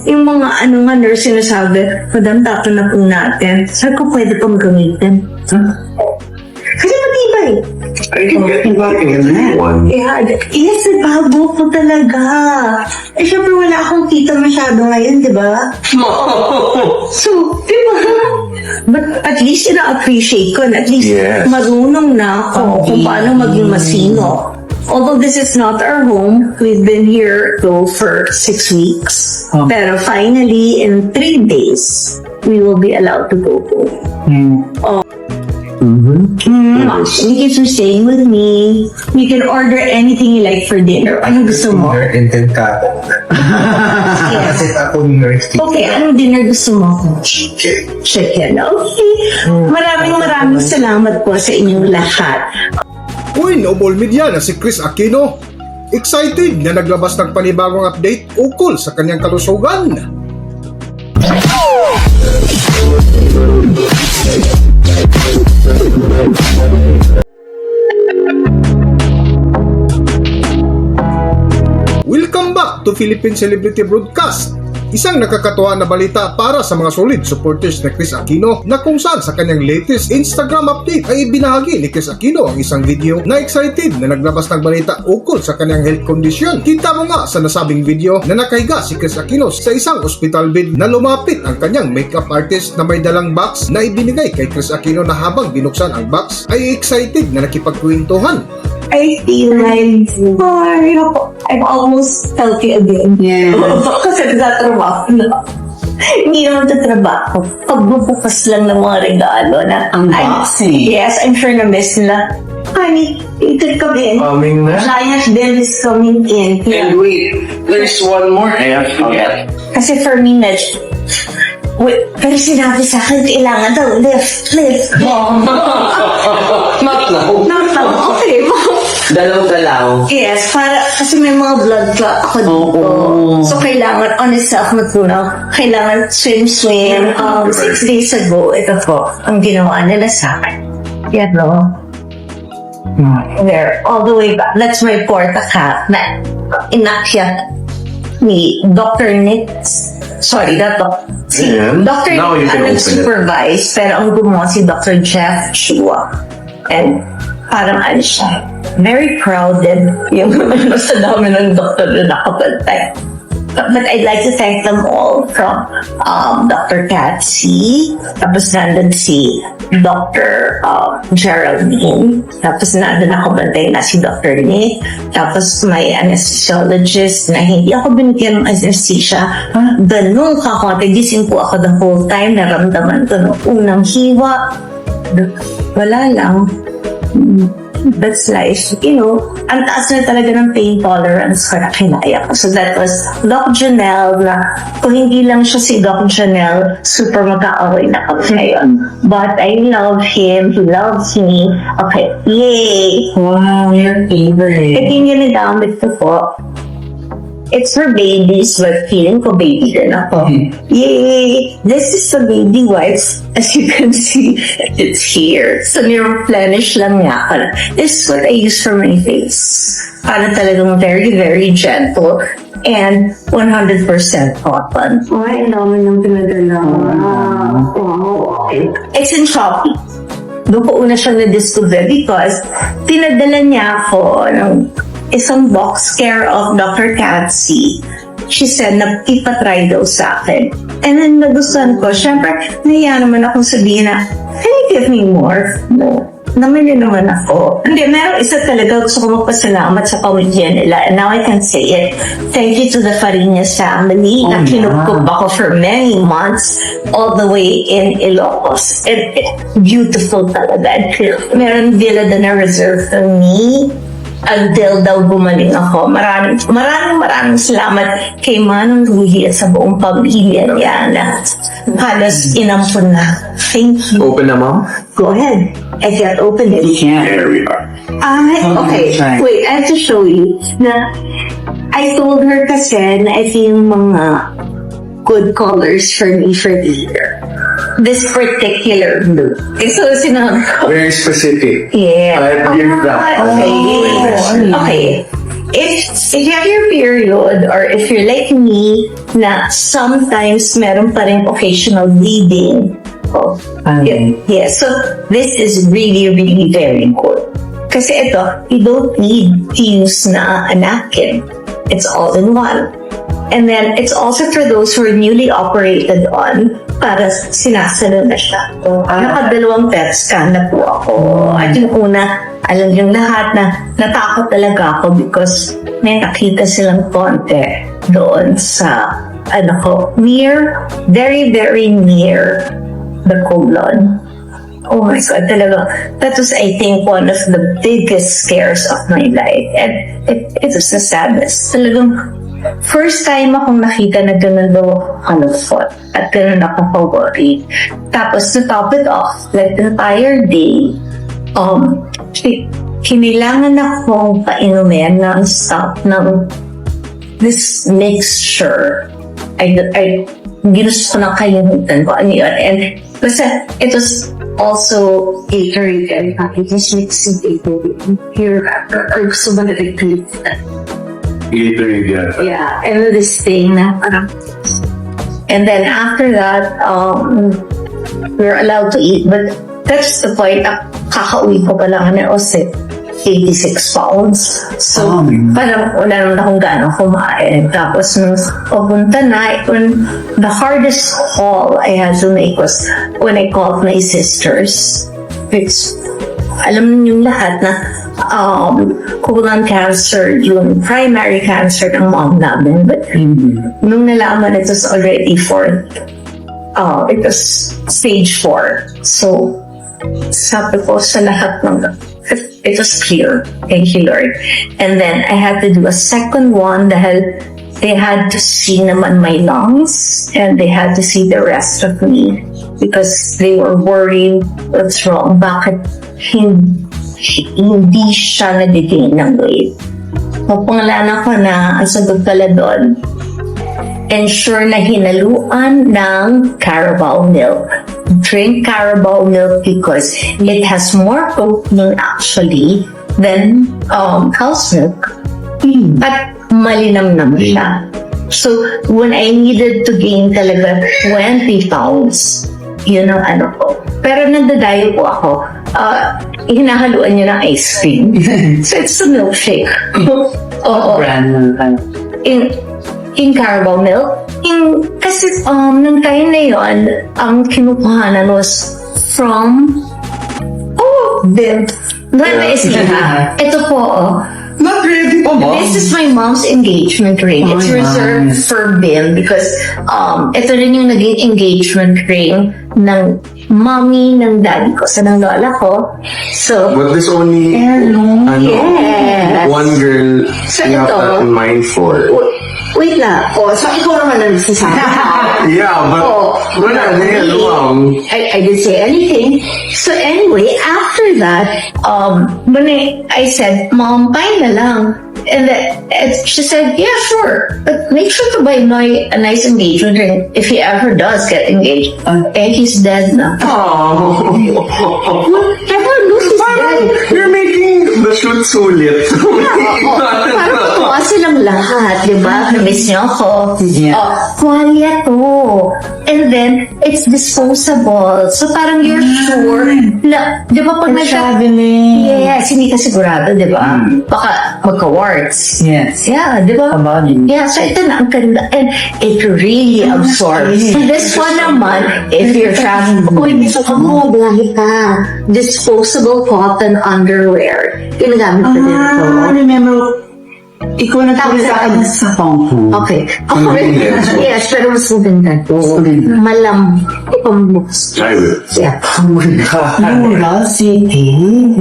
yung mga nurse sinasabi, Madam, tato na po natin. Sabi ko, pwede pong gamitin. Kasi matibay. Yes, bago po talaga. Syempre wala akong kita masyado ngayon, di ba? So, di ba? But at least ina-appreciate ko. At least marunong na ako kung paano maging masino. Although this is not our home, we've been here though for 6 weeks. Pero finally, in 3 days, we will be allowed to go home. Thank you for staying with me. You can order anything you like for dinner. Anong gusto mo? Intentado. Kasi ako nurse. Okay, anong dinner gusto mo? Chicken. Okay. Maraming salamat po sa inyong lahat. Uy, Noble Media na si Chris Aquino. Excited na naglabas ng panibagong update ukol sa kanyang kalusugan. Welcome back to Philippine Celebrity Broadcast. Isang nakakatuwa na balita para sa mga solid supporters na Chris Aquino na kung saan sa kanyang latest Instagram update ay ibinahagi ni Chris Aquino ang isang video na excited na naglabas ng balita ukol sa kanyang health condition. Kita mo nga sa nasabing video na nakahiga si Chris Aquino sa isang hospital bed na lumapit ang kanyang makeup artist na may dalang box na ibinigay kay Chris Aquino na habang binuksan ang box ay excited na nakipagkwentuhan. I feel like I'm almost healthy again. Yeah. Kasi nagtatrabaho na. Hindi naman nagtatrabaho. Pagbubukas lang ng mga regalo na Unboxing. Yes, I'm sure na-miss nila. Honey, you could come in. Coming na. Giant bill is coming in. And wait, there's one more I have to get. Kasi for me, wait, pero sinabi sa akin, kailangan daw, lift. Not now. Okay, Dalaw-dalaw. yes, kasi may mga blood clot ako dito. So, kailangan, on itself, kailangan swim. 6 days ago, ito po, ang ginawa nila sa akin. Yan, no? There, all the way back. That's my porta-cat na inakyat ni Dr. Nick. Sorry, that si Dr. Now you Nick can ang open it. nag-supervise, pero ang gumawa si Dr. Jeff Chua. And parang siya, very crowded yung sa dami ng doktor na nakapantay. But I'd like to thank them all from Dr. Katsi, tapos nandun si Dr. Geraldine, tapos nandun nakabantay na si Dr. Nick, tapos may anesthesiologist na hindi ako binigyan ng anesthesia. Ganun kakonti, gising po ako the whole time, naramdaman ko nung unang hiwa. Wala lang. That's life. Ang taas na talaga ng pain tolerance ko na kinaya ko. So that was Doc Janelle na kung hindi lang siya si Doc Janelle, super magkaaway na kami ngayon. But I love him. He loves me. Okay. Yay! Wow, your favorite. Ito yung ginagamit ko po. It's for babies, but feeling ko baby din ako. Yay! This is the baby wipes. As you can see, it's here. So, ni-replenish lang niya ako. This is what I use for my face. Para talagang very, very gentle and 100% cotton. Ay, naman yung pinadala. Wow. It's in Shopee. Doon ko una siyang na-discover because pinadala niya ako ng isang box care of Dr. Katsi. She said na ipatry daw sa akin. And then nagustuhan ko. Siyempre, nahiya naman akong sabihin na, can you give me more? No. Namili naman ako. Hindi, meron isa talaga gusto ko magpasalamat sa pamilya nila. And now I can say it. Thank you to the Farinas family na kinupkup ako for many months all the way in Ilocos. And beautiful talaga. Meron villa na reserve for me until daw gumaling ako. Maraming salamat kay Manong Ruhi at sa buong pamilya niya na halos inampun na. Thank you. Open na, ma'am? Go ahead. I can't open it. Yeah. There we are. Okay. Try. Wait, I have to show you na I told her kasi na ito yung mga good colors for me for the year. This particular blue. So, sinabi ko. Very specific. Yeah. I've used that. Okay. Oh, Okay. if you have your period, or if you're like me, na sometimes meron pa rin occasional bleeding. Oh, yeah. So this is really, really very good. Kasi ito, you don't need to use na a napkin. It's all in one. And then, it's also for those who are newly operated on, para sinasalo na siya. Nakadalawang PET scan na po ako. At yung una, alam yung lahat na natakot talaga ako because may nakita silang konti doon sa, very, very near the colon. Oh my God, talaga. That was, I think, one of the biggest scares of my life. And it was the saddest. Talagang, first time akong nakita na ganun daw kalufot at ganun ako pa-worry. Tapos, to top it off, like the entire day, kinilangan akong painumin non-stop ng this mixture. Ginusto ko na kalimutan ko ano yun. And basta, it was also Gatorade. It was mixing Gatorade. Here, or gusto ba na nag-clip na? Gatorade, yeah. Yeah, and this thing na parang... And then after that, we were allowed to eat. But that's the point. Kakauwi ko pa lang na 86 pounds. So, parang wala naman akong gano'ng kumain. Tapos, nung papunta na, the hardest call I had to make was when I called my sisters. Which, alam niyo lahat na colon cancer, yung primary cancer ng mom namin. But, nung nalaman it was already it was stage 4. So, sabi ko sa lahat ng it was clear. Thank you, Lord. And then I had to do a second one dahil they had to see naman my lungs and they had to see the rest of me because they were worried what's wrong. Bakit hindi siya nag-gain ng weight? Mapangalanan ko na ang sagot pala doon, ensure na hinaluan ng Carabao milk. Drink Carabao milk because it has more protein actually than cow's milk. At malinamnam siya. So, when I needed to gain talaga 20 pounds, yun ang ano ko. Pero nandadayo po ako, hinahaluan niyo ng ice cream. So, it's a milkshake. Oo. Brand In Carabao milk. Kasi nung time na yun, ang kinukuhanan was from Bim. Ito po, Not ready pa ba? this is my mom's engagement ring. It's reserved for Bim because ito rin yung naging engagement ring ng mommy, ng daddy ko, sa ng lola ko. So, But this only yes. one girl So you have ito, that in mind for. wait lang. So ikaw naman ang nagsasabi. Yeah, but wala na yan, lumang. I didn't say anything. So anyway, after that, when I said, Mom, buy na lang. And then she said, yeah, sure. But make sure to buy a nice engagement ring if he ever does get engaged. And he's dead now. Oh. Never lose his dead. You're making the shoot sulit. Parang tuwa silang lahat, di ba? Na-miss niyo ako. Kuhalya to. And then, it's disposable. So parang you're sure na, di ba pag yes, hindi ka sigurado, di ba? Baka magka-warts. Yes. Yeah, di ba? Yeah, so ito na ang ganda. And it really absorbs. This one naman, if you're traveling, disposable cotton underwear. Ginagamit ko din ito. Remember, ikaw na tawag sa akin sa Hong Kong. Okay. Ako rin. Yes, pero mas maganda to. Malambot. Try it. Yeah. Mura City.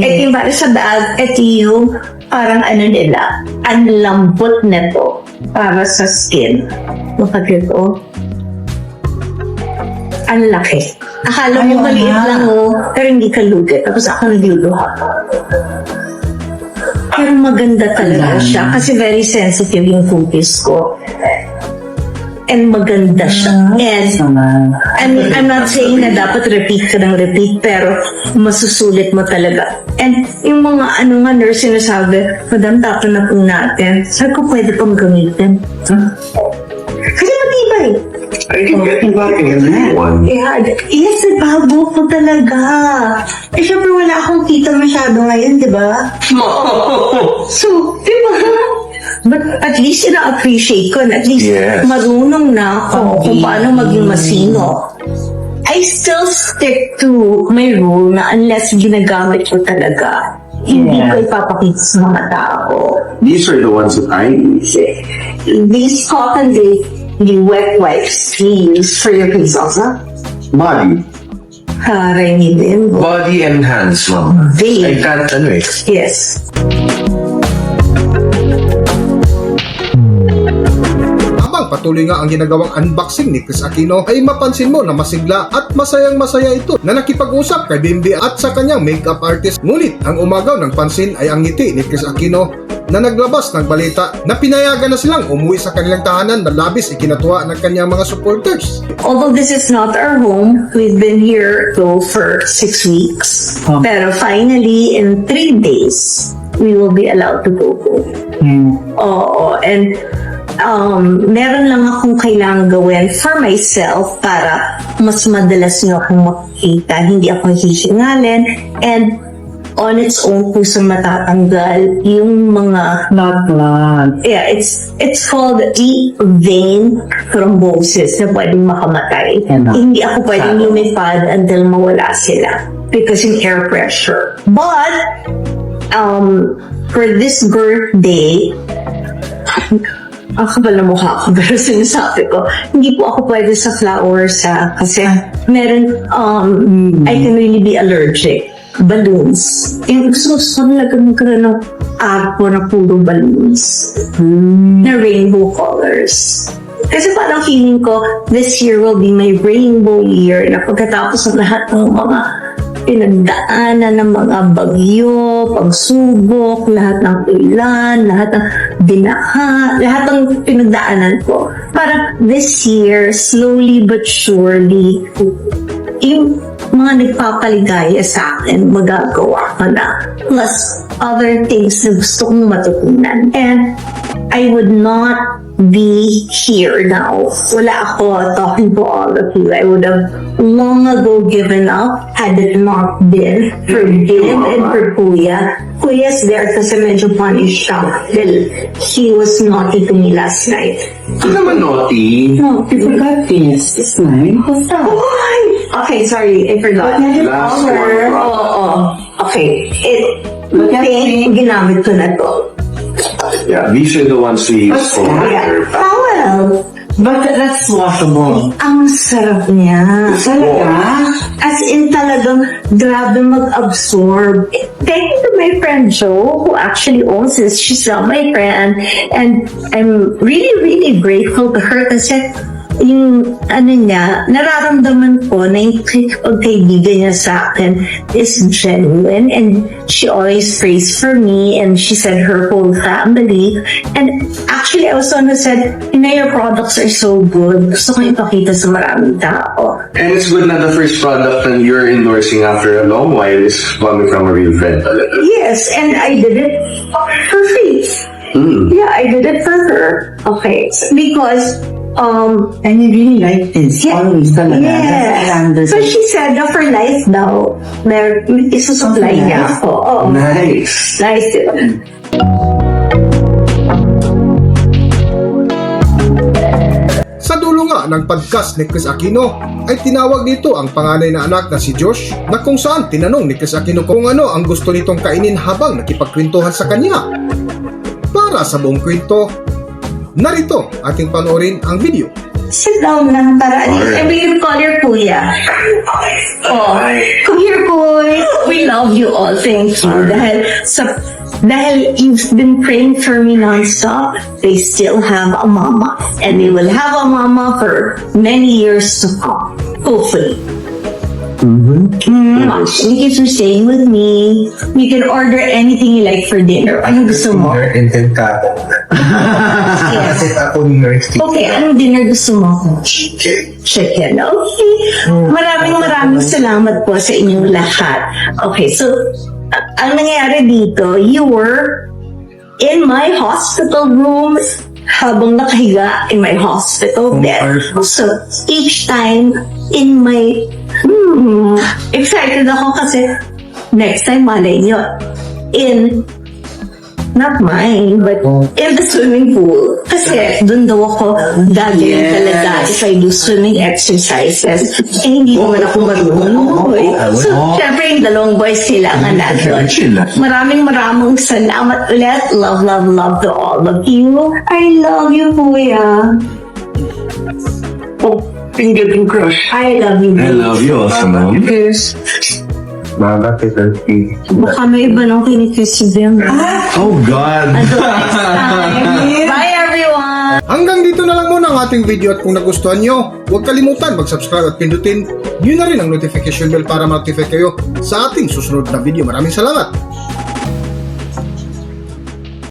Ito yung para sa bag, ito yung parang ano nila, ang lambot na to para sa skin. Kapag ito, ang laki. Akala mo maliit lang pero hindi ka lugi. Tapos ako niluluha. Pero maganda talaga siya kasi very sensitive yung cookies ko. and maganda siya. And I'm not saying na dapat repeat ka ng repeat, pero masusulit mo talaga. And yung mga nurse sinasabi, Madam, tapon na po natin. Sabi ko, pwede pang gamitin. Kasi matibay. I can get one. Yeah, yes, bago po talaga. Syempre wala akong kita masyado ngayon, di ba? So, di ba? But at least ina-appreciate ko, at least Yes. marunong na ako kung paano maging masino. I still stick to my rule na unless ginagamit ko talaga, hindi ko ipapakita sa mga tao. These are the ones that I use. These cotton the wet wipes we use for your pisos, ha? Body. Haray din. Body and hands, ma'am. I They, can't, yes. Habang patuloy nga ang ginagawang unboxing ni Chris Aquino, ay mapansin mo na masigla at masayang-masaya ito na nakipag-usap kay Bimbi at sa kanyang makeup artist. Ngunit ang umagaw ng pansin ay ang ngiti ni Chris Aquino na naglabas ng balita na pinayagan na silang umuwi sa kanilang tahanan na labis ikinatuwa ng kanyang mga supporters. Although this is not our home, we've been here though for 6 weeks. Pero finally, in 3 days, we will be allowed to go home. Oo, and meron lang akong kailangan gawin for myself para mas madalas niyo akong makikita. Hindi ako hihingalin, and on its own po sa matatanggal yung mga yeah, it's called deep vein thrombosis na pwedeng makamatay. Hindi ako pwedeng lumipad until mawala sila because yung air pressure. But for this birthday, ang kapal na mukha ko, pero sinasabi ko, hindi po ako pwede sa flowers kasi meron, I can really be allergic. Balloons. Yung gusto ko talaga magkaroon ng arpo na puro balloons. Na rainbow colors. Kasi parang feeling ko, this year will be my rainbow year na pagkatapos ng lahat ng mga pinagdaanan ng mga bagyo, pagsubok, lahat ng ulan, lahat ng binaha, lahat ng pinagdaanan ko. Parang this year, slowly but surely, yung mga nagpapaligaya sa akin, magagawa ko na. Plus, other things na gusto kong matutunan. And I would not be here now. Wala ako talking to all of you. I would have long ago given up had it not been for Bim and for Kuya. Kuya's there kasi medyo punished siya. Well, he was naughty to me last night. Ito naman naughty. No, you forgot this. It's mine. What's that? Okay, sorry. I forgot. Last one. Oo. Okay. Pink, ginamit ko na to. Yeah, these are the ones we use for Yeah. Towel. But that's washable. Ang sarap niya. Talaga? As in talagang grabe mag-absorb. Thank you to my friend Jo, who actually owns this. She's not my friend. And I'm really, really grateful to her kasi yung niya, nararamdaman ko na yung pagkaibigan niya sa akin is genuine, and she always prays for me, and she said her whole family. And actually, I was the one who said, your products are so good. Gusto ko ipakita sa maraming tao. And it's good na the first product that you're endorsing after a long while is coming from a real friend. Yes, and I did it for free. Yeah, I did it for her. Okay, because And you really like this. yeah, Always talaga. yes. So she said na for life daw, isusupply niya ako. Oh, Nice. nice yun. Sa dulo nga ng podcast ni Chris Aquino ay tinawag dito ang panganay na anak na si Josh, na kung saan tinanong ni Chris Aquino kung ano ang gusto nitong kainin habang nakipagkwentuhan sa kanya. Para sa buong kwento, narito ating panoorin ang video. Sit down lang para and we can call your kuya. Oh, come here, Kuy. We love you all. Thank you. Dahil you've been praying for me nonstop, they still have a mama. And they will have a mama for many years to come. Hopefully. Thank you for staying with me. You can order anything you like for dinner. Anong gusto mo? Dinner and then ka. Kasi ako nurse. Okay, anong dinner gusto mo? Chicken. Okay. Maraming salamat po sa inyong lahat. Okay, so, ang nangyayari dito, you were in my hospital room habang nakahiga in my hospital bed. So, each time in my... excited ako kasi next time malay nyo not mine, but in the swimming pool. Kasi doon daw ako gagawin talaga if I do swimming exercises. Eh, hindi naman ako marunong. So, syempre yung dalawang boys kailangan natin. Maraming salamat ulit. Love to all of you. I love you, Kuya. Oh, finger and crush. I love you. I love you also, ma'am. Kiss. Mama, kita. Baka may iba nang kinikiss si Bim. Oh, God. Until next time. Bye, everyone! Hanggang dito na lang muna ang ating video at kung nagustuhan nyo, huwag kalimutan mag-subscribe at pindutin nyo na rin ang notification bell para ma-notify kayo sa ating susunod na video. Maraming salamat!